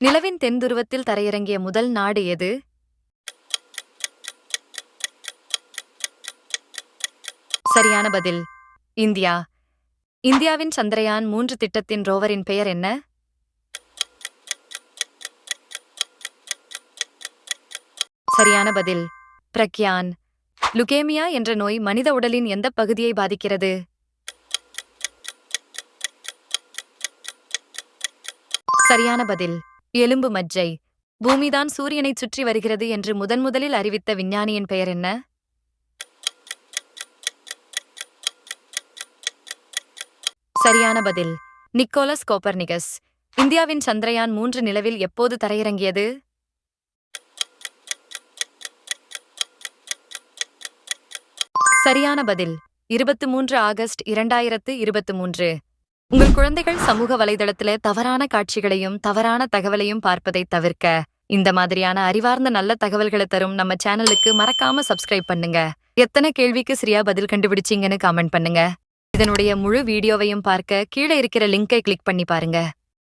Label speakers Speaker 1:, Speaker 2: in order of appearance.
Speaker 1: நிலவின் தென் துருவத்தில் தரையிறங்கிய முதல் நாடு எது? சரியான பதில் இந்தியா. இந்தியாவின் சந்திரயான் 3 திட்டத்தின் ரோவரின் பெயர் என்ன? சரியான பதில் பிரக்யான். லுகேமியா என்ற நோய் மனித உடலின் எந்த பகுதியை பாதிக்கிறது? சரியான பதில் எலும்பு மஜ்ஜை. பூமிதான் சூரியனைச் சுற்றி வருகிறது என்று முதன்முதலில் அறிவித்த விஞ்ஞானியின் பெயர் என்ன? சரியான பதில் நிக்கோலஸ் கோப்பர்னிகஸ். இந்தியாவின் சந்திரயான் 3 நிலவில் எப்போது தரையிறங்கியது? சரியான பதில் 23 ஆகஸ்ட் 2023. உங்கள் குழந்தைகள் சமூக வலைதளத்துல தவறான காட்சிகளையும் தவறான தகவலையும் பார்ப்பதை தவிர்க்க இந்த மாதிரியான அறிவார்ந்த நல்ல தகவல்களை தரும் நம்ம சேனலுக்கு மறக்காம சப்ஸ்கிரைப் பண்ணுங்க. எத்தனை கேள்விக்கு சரியா பதில் கண்டுபிடிச்சீங்கன்னு காமெண்ட் பண்ணுங்க. இதனுடைய முழு வீடியோவையும் பார்க்க கீழே இருக்கிற லிங்கை கிளிக் பண்ணி பாருங்க.